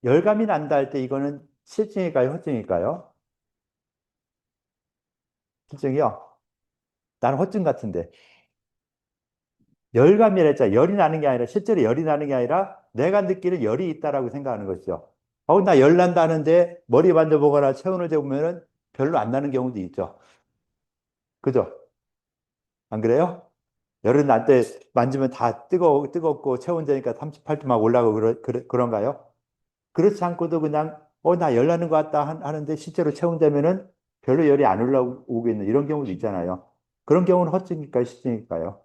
열감이 난다 할 때 이거는 실증일까요? 허증일까요? 실증이요? 나는 허증 같은데. 열감이라 했잖아. 열이 나는 게 아니라, 실제로 열이 나는 게 아니라, 내가 느끼는 열이 있다라고 생각하는 것이죠. 나 열 난다는데, 머리 만져보거나 체온을 재보면은 별로 안 나는 경우도 있죠. 그죠? 안 그래요? 열은 날 때 만지면 다 뜨겁고 체온되니까 38도 막 올라가고 그런가요? 그렇지 않고도 그냥 나 열 나는 것 같다 하는데 실제로 체온되면은 별로 열이 안 올라오고 있는 이런 경우도 있잖아요. 그런 경우는 허증일까요, 실증일까요?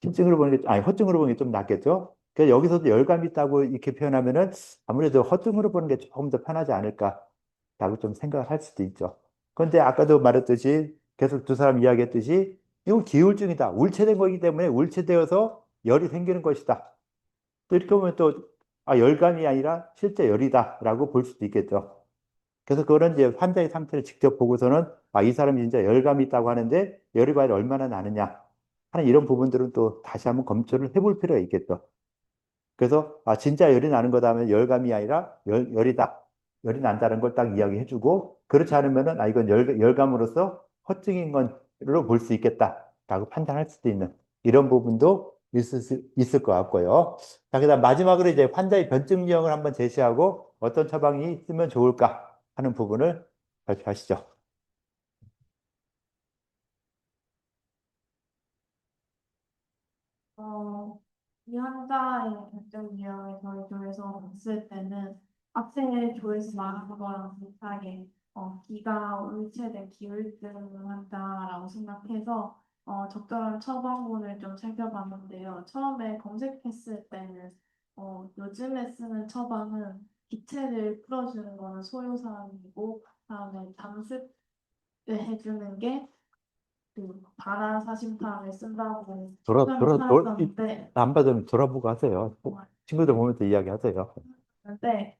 실증으로 보는 게 아니 허증으로 보는 게 좀 낫겠죠? 그래서 여기서도 열감이 있다고 이렇게 표현하면은 아무래도 허증으로 보는 게 조금 더 편하지 않을까라고 좀 생각을 할 수도 있죠. 그런데 아까도 말했듯이 계속 두 사람 이야기했듯이 이건 기울증이다. 울체된 거기 때문에 울체되어서 열이 생기는 것이다. 또 이렇게 보면 또 열감이 아니라 실제 열이다라고 볼 수도 있겠죠. 그래서 그거는 이제 환자의 상태를 직접 보고서는 이 사람이 진짜 열감이 있다고 하는데 열이 과연 얼마나 나느냐 하는 이런 부분들은 또 다시 한번 검토를 해볼 필요가 있겠죠. 그래서 진짜 열이 나는 거다 하면 열감이 아니라 열이다. 열이 난다는 걸 딱 이야기해주고 그렇지 않으면은 이건 열감으로서 허증인 걸로 볼 수 있겠다라고 판단할 수도 있는 이런 부분도 있을 것 같고요. 자, 그다음 마지막으로 이제 환자의 변증 유형을 한번 제시하고 어떤 처방이 있으면 좋을까 하는 부분을 발표하시죠. 어, 이 환자의 결정 유형을 저희 조에서 봤을 때는 앞세 조에서 말한 거랑 비슷하게 기가 울체된 기울증 환자라고 생각해서 적절한 처방본을 좀 살펴봤는데요. 처음에 검색했을 때는 요즘에 쓰는 처방은 기체를 풀어주는 거는 소요사항이고 그다음에 잠습을 해주는 게 그 바나사심탕을 쓴다고 수정이 찾았었는데 안 받으면 돌아보고 하세요. 친구들 보면서 이야기하세요. 근데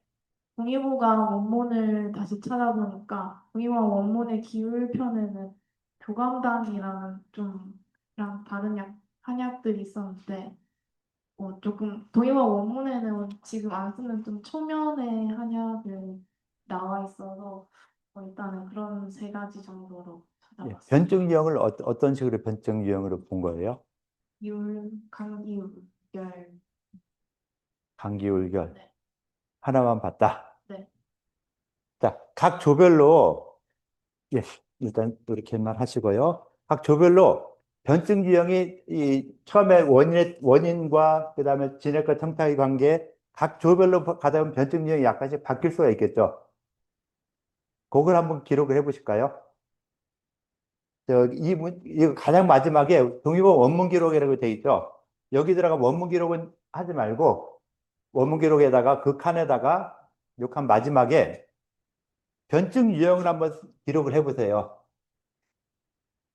동의보가 원문을 다시 찾아보니까 동의보가 원문의 기울편에는 교감단이라는 좀랑 다른 한약들이 있었는데 조금 동의보가 원문에는 지금 안 쓰는 좀 초면의 한약을 나와 있어서 일단은 그런 세 가지 정도로 예, 찾아봤습니다. 변증 유형을 어떤 식으로 변증 유형으로 본 거예요? 감기율, 열. 감기울결 네. 하나만 봤다. 네. 자, 각 조별로 예, 일단 이렇게만 하시고요. 각 조별로 변증 유형이 처음에 원인과 그다음에 진행과 청탁의 관계 각 조별로 가다 보면 변증 유형이 약간씩 바뀔 수가 있겠죠. 그걸 한번 기록을 해보실까요? 이거 가장 마지막에 동의보 원문 기록이라고 돼 있죠. 여기 들어가 원문 기록은 하지 말고 원문 기록에다가 그 칸에다가 요 칸 마지막에 변증 유형을 한번 기록을 해보세요.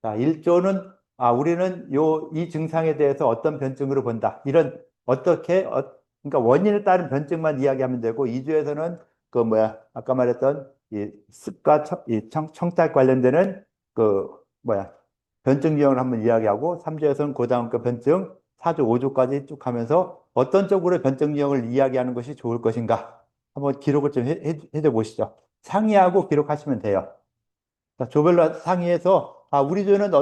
자, 1조는 우리는 이 증상에 대해서 어떤 변증으로 본다. 이런 그러니까 원인에 따른 변증만 이야기하면 되고 2조에서는 그 아까 말했던 이 습과 청탁 관련되는 그 변증 유형을 한번 이야기하고 3조에서는 고다음과 변증, 4조, 5조까지 쭉 하면서 어떤 쪽으로 변증 유형을 이야기하는 것이 좋을 것인가 한번 기록을 좀 해줘 보시죠. 상의하고 기록하시면 돼요. 자, 조별로 상의해서 우리 조는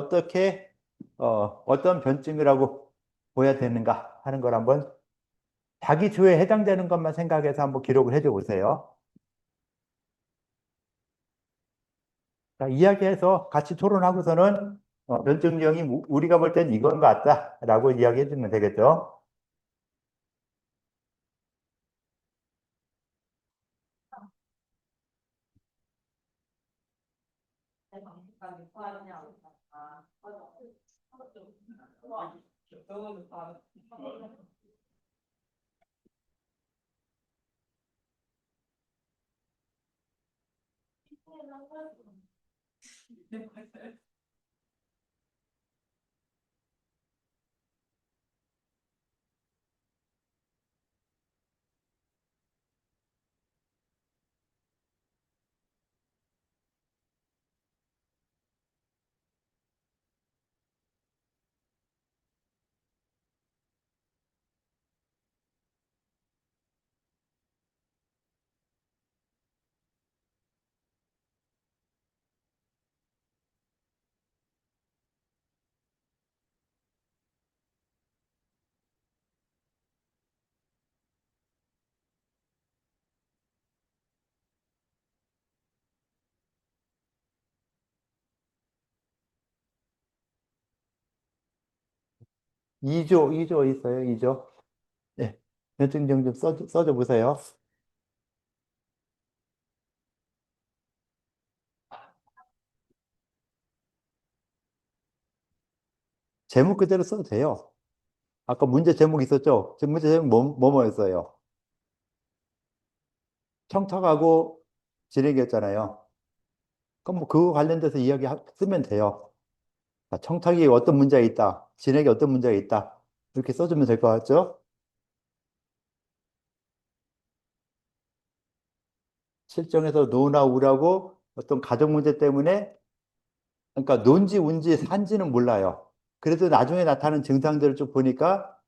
어떤 변증이라고 보여야 되는가 하는 걸 한번 자기 조에 해당되는 것만 생각해서 한번 기록을 해줘 보세요. 자, 이야기해서 같이 토론하고서는 변증형이 우리가 볼 땐 이건 것 같다라고 이야기해 주면 되겠죠. 2조 있어요, 2조. 네. 변증정 좀 써줘 보세요. 제목 그대로 써도 돼요. 아까 문제 제목 있었죠? 지금 문제 제목 뭐였어요? 청탁하고 진행이었잖아요. 그럼 뭐 그거 관련돼서 이야기 쓰면 돼요. 자, 청탁이 어떤 문제가 있다. 진행에 어떤 문제가 있다. 이렇게 써주면 될 것 같죠? 실정에서 노나 우라고 어떤 가정 문제 때문에 그러니까 논지, 운지, 산지는 몰라요. 그래도 나중에 나타나는 증상들을 쭉 보니까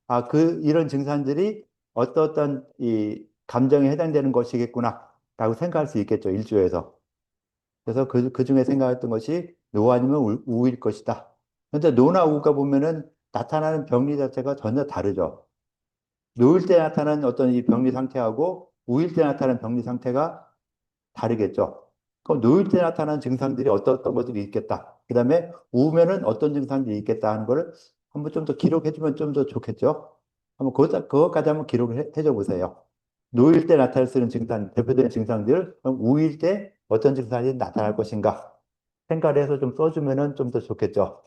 이런 증상들이 어떤 이 감정에 해당되는 것이겠구나 라고 생각할 수 있겠죠. 일주에서. 그래서 그 중에 생각했던 것이 노 아니면 우일 것이다. 근데 노나 우가 보면은 나타나는 병리 자체가 전혀 다르죠. 노일 때 나타나는 어떤 이 병리 상태하고 우일 때 나타나는 병리 상태가 다르겠죠. 그럼 노일 때 나타나는 증상들이 어떤 것들이 있겠다. 그 다음에 우면은 어떤 증상들이 있겠다 하는 거를 한번 좀 더 기록해주면 좀 더 좋겠죠. 한번 그것까지 한번 기록을 해줘 보세요. 노일 때 나타날 수 있는 증상, 대표되는 증상들, 그럼 우일 때 어떤 증상이 나타날 것인가 생각을 해서 좀 써주면은 좀 더 좋겠죠.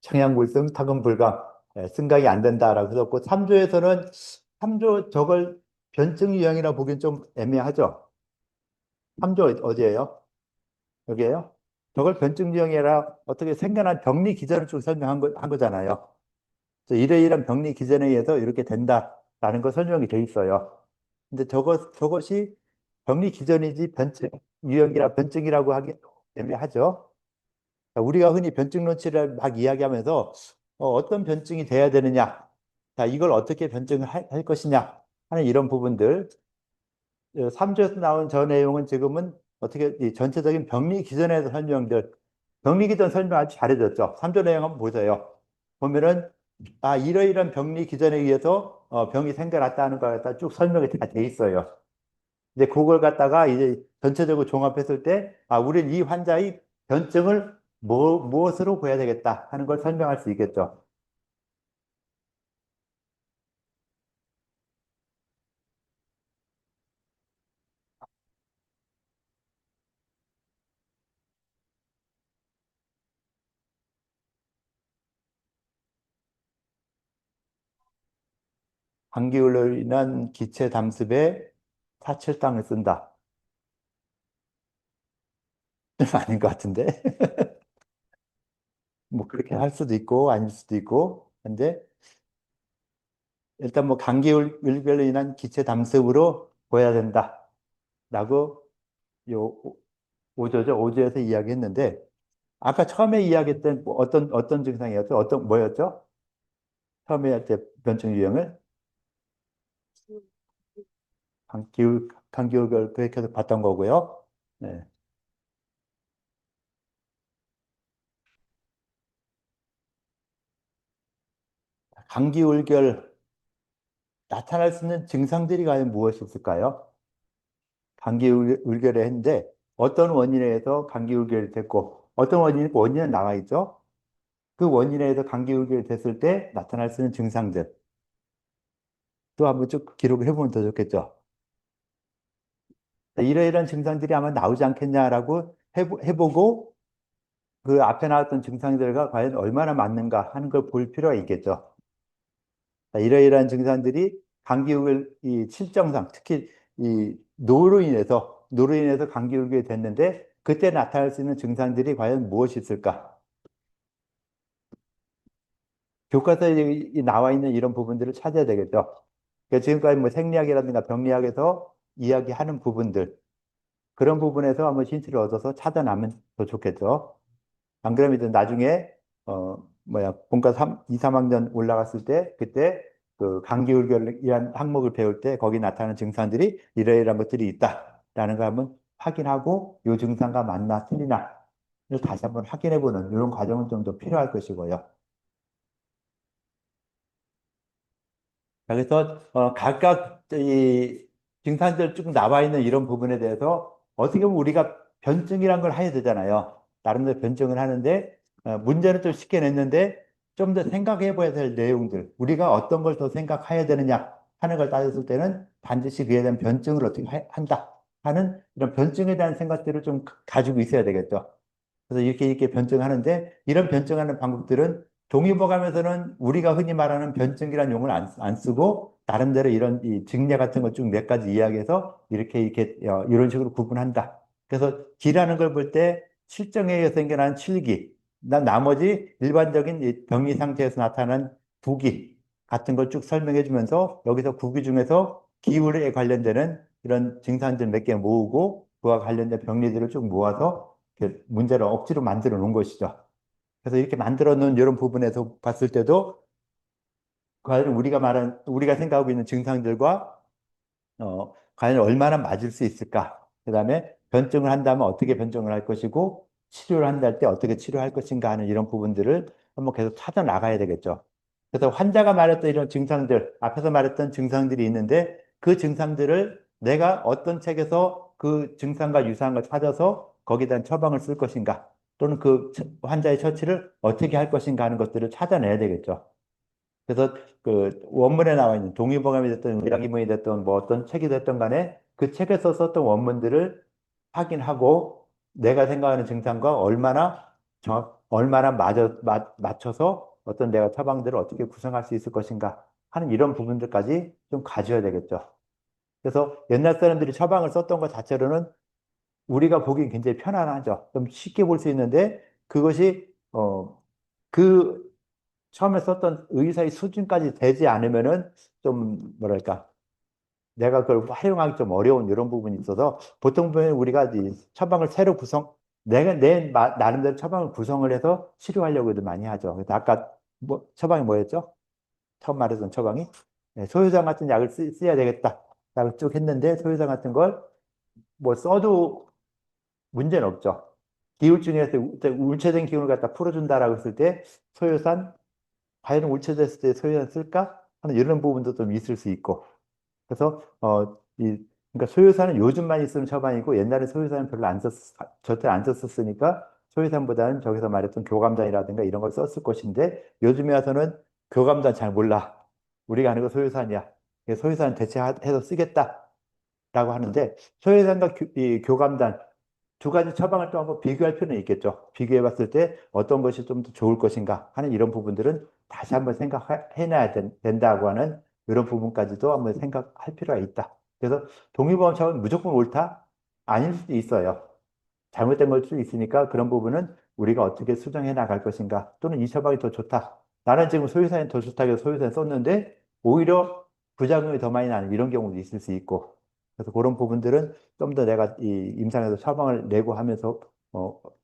청양불승, 타금불강, 승강이 안 된다라고 썼고, 3조에서는 3조 저걸 변증 유형이라 보기엔 좀 애매하죠. 3조 어디예요? 여기에요? 저걸 변증 유형이라 어떻게 생겨난 병리 기전을 쭉 설명한 한 거잖아요. 그래서 이러이러한 병리 기전에 의해서 이렇게 된다라는 거 설명이 돼 있어요. 근데 저것이 병리 기전이지 변증 유형이라 변증이라고 하기 애매하죠. 자, 우리가 흔히 변증 논치를 막 이야기하면서 떤 변증이 돼야 되느냐, 자, 이걸 어떻게 변증을 할 것이냐 하는 이런 부분들, 3조에서 나온 저 내용은 지금은 어떻게 이 전체적인 병리 기전에 대한 설명들, 병리 기전 설명 아주 잘해줬죠. 3조 내용 한번 보세요. 보면은 이러이러한 병리 기전에 의해서 병이 생겨났다는 걸 갖다 쭉 설명이 다 돼 있어요. 이제 그걸 갖다가 이제 전체적으로 종합했을 때, 우리는 이 환자의 변증을 무엇으로 보여야 되겠다 하는 걸 설명할 수 있겠죠. 감기로 인한 기체 담습에 사칠당을 쓴다. 아닌 것 같은데. 뭐 그렇게 할 수도 있고 아닐 수도 있고. 근데 일단 뭐 감기울별로 인한 기체 담습으로 보여야 된다라고 요 5조죠. 5조에서 이야기했는데 아까 처음에 이야기했던 뭐 어떤 증상이었죠? 뭐였죠? 처음에 할 때 변증 유형을 감기울별 그렇게 해서 봤던 거고요. 네. 감기울결 나타날 수 있는 증상들이 과연 무엇이 있을까요? 감기울결에 했는데 어떤 원인에 의해서 감기울결이 됐고 어떤 원인은 나와 있죠. 그 원인에 의해서 감기울결이 됐을 때 나타날 수 있는 증상들 또 한번 쭉 기록을 해보면 더 좋겠죠. 이러이러한 증상들이 아마 나오지 않겠냐라고 해보고 그 앞에 나왔던 증상들과 과연 얼마나 맞는가 하는 걸 볼 필요가 있겠죠. 이러이러한 증상들이 감기육을 이 칠정상, 특히 이 노로 인해서 감기육이 됐는데 그때 나타날 수 있는 증상들이 과연 무엇이 있을까? 교과서에 나와 있는 이런 부분들을 찾아야 되겠죠. 그러니까 지금까지 뭐 생리학이라든가 병리학에서 이야기하는 부분들 그런 부분에서 한번 힌트를 얻어서 찾아나면 더 좋겠죠. 안 그러면 이제 나중에 본과 2, 3학년 올라갔을 때 그때 그 감기울결이라는 항목을 배울 때 거기 나타나는 증상들이 이러이러한 것들이 있다라는 걸 한번 확인하고 이 증상과 맞나 틀리나를 다시 한번 확인해 보는 이런 과정은 좀 더 필요할 것이고요. 그래서 각각 이 증상들 쭉 나와 있는 이런 부분에 대해서 어떻게 보면 우리가 변증이란 걸 해야 되잖아요. 나름대로 변증을 하는데 문제는 좀 쉽게 냈는데 좀 더 생각해 봐야 될 내용들, 우리가 어떤 걸 더 생각해야 되느냐 하는 걸 따졌을 때는 반드시 그에 대한 변증을 어떻게 한다 하는 이런 변증에 대한 생각들을 좀 가지고 있어야 되겠죠. 그래서 이렇게 변증하는데 이런 변증하는 방법들은 동의보감에서는 우리가 흔히 말하는 변증이라는 용어를 안 쓰고 나름대로 이런 이 증례 같은 것 쭉 몇 가지 이야기해서 이렇게 이런 식으로 구분한다. 그래서 기라는 걸 볼 때 실정에 의해서 생겨난 칠기, 나머지 일반적인 이 병리 상태에서 나타나는 부기 같은 걸 쭉 설명해 주면서 여기서 부기 중에서 기울에 관련되는 이런 증상들 몇 개 모으고 그와 관련된 병리들을 쭉 모아서 문제를 억지로 만들어 놓은 것이죠. 그래서 이렇게 만들어 놓은 이런 부분에서 봤을 때도 과연 우리가 생각하고 있는 증상들과 과연 얼마나 맞을 수 있을까? 그 다음에 변증을 한다면 어떻게 변증을 할 것이고 치료를 한다 할 때 어떻게 치료할 것인가 하는 이런 부분들을 한번 계속 찾아 나가야 되겠죠. 그래서 환자가 말했던 이런 증상들, 앞에서 말했던 증상들이 있는데 그 증상들을 내가 어떤 책에서 그 증상과 유사한 걸 찾아서 거기에 대한 처방을 쓸 것인가 또는 그 환자의 처치를 어떻게 할 것인가 하는 것들을 찾아내야 되겠죠. 그래서 그 원문에 나와 있는 동의보감이 됐든 의학기문이 됐든 뭐 어떤 책이 됐든 간에 그 책에서 썼던 원문들을 확인하고 내가 생각하는 증상과 얼마나 맞춰서 어떤 내가 처방들을 어떻게 구성할 수 있을 것인가 하는 이런 부분들까지 좀 가져야 되겠죠. 그래서 옛날 사람들이 처방을 썼던 것 자체로는 우리가 보기 굉장히 편안하죠. 좀 쉽게 볼 수 있는데 그것이 그 처음에 썼던 의사의 수준까지 되지 않으면은 좀 뭐랄까 내가 그걸 활용하기 좀 어려운 이런 부분이 있어서 보통 보면 우리가 이 처방을 새로 내가 나름대로 처방을 구성을 해서 치료하려고도 많이 하죠. 그래서 아까 처방이 뭐였죠? 처음 말했던 처방이 소요장 같은 약을 써야 되겠다. 약을 쭉 했는데 소요장 같은 걸 뭐 써도 문제는 없죠. 기울증에서 울체된 기운을 갖다 풀어준다라고 했을 때 소요산 과연 울체됐을 때 소요산 쓸까 하는 이런 부분도 좀 있을 수 있고 그래서 그러니까 소요산은 요즘 많이 쓰는 처방이고 옛날에 소요산은 별로 절대 안 썼으니까 소요산보다는 저기서 말했던 교감단이라든가 이런 걸 썼을 것인데 요즘에 와서는 교감단 잘 몰라. 우리가 아는 거 소요산이야. 소요산 대체해서 쓰겠다라고 하는데 소요산과 이 교감단 두 가지 처방을 또 한번 비교할 필요는 있겠죠. 비교해 봤을 때 어떤 것이 좀 더 좋을 것인가 하는 이런 부분들은 다시 한번 생각해놔야 된다고 하는 이런 부분까지도 한번 생각할 필요가 있다. 그래서 동의보험 처방은 무조건 옳다? 아닐 수도 있어요. 잘못된 걸 수도 있으니까 그런 부분은 우리가 어떻게 수정해 나갈 것인가 또는 이 처방이 더 좋다. 나는 지금 소유산이 더 좋다고 해서 소유산 썼는데 오히려 부작용이 더 많이 나는 이런 경우도 있을 수 있고 그래서 그런 부분들은 좀 더 내가 이 임상에서 처방을 내고 하면서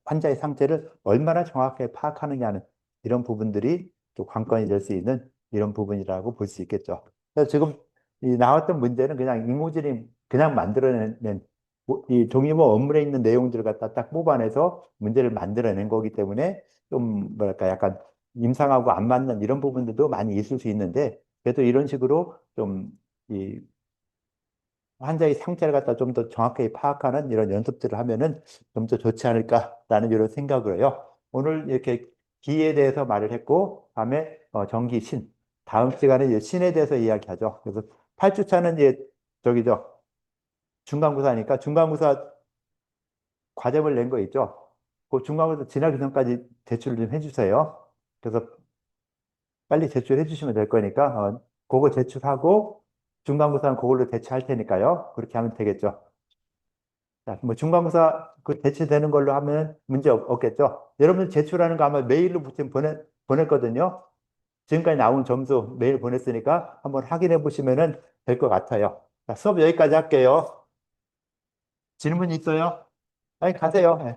환자의 상태를 얼마나 정확하게 파악하느냐는 이런 부분들이 또 관건이 될 수 있는 이런 부분이라고 볼 수 있겠죠. 그래서 지금 이 나왔던 문제는 그냥 인공지능이 그냥 만들어낸 이 종이모 원문에 있는 내용들을 갖다 딱 뽑아내서 문제를 만들어낸 거기 때문에 좀 뭐랄까 약간 임상하고 안 맞는 이런 부분들도 많이 있을 수 있는데 그래도 이런 식으로 좀 이 환자의 상태를 갖다 좀 더 정확하게 파악하는 이런 연습들을 하면은 좀 더 좋지 않을까라는 이런 생각을 해요. 오늘 이렇게 기에 대해서 말을 했고 다음에 정기 신 다음 시간에 이제 신에 대해서 이야기하죠. 그래서 8주차는 이제 저기죠. 중간고사니까 중간고사 과제물 낸 거 있죠? 그 중간고사 지나기 전까지 제출을 좀 해주세요. 그래서 빨리 제출해 주시면 될 거니까 그거 제출하고 중간고사는 그걸로 대체할 테니까요. 그렇게 하면 되겠죠. 자, 뭐 중간고사 그 대체되는 걸로 하면 문제 없겠죠. 여러분 제출하는 거 아마 메일로 보냈거든요. 지금까지 나온 점수 메일 보냈으니까 한번 확인해 보시면 될 것 같아요. 자, 수업 여기까지 할게요. 질문 있어요? 아니, 가세요. 네.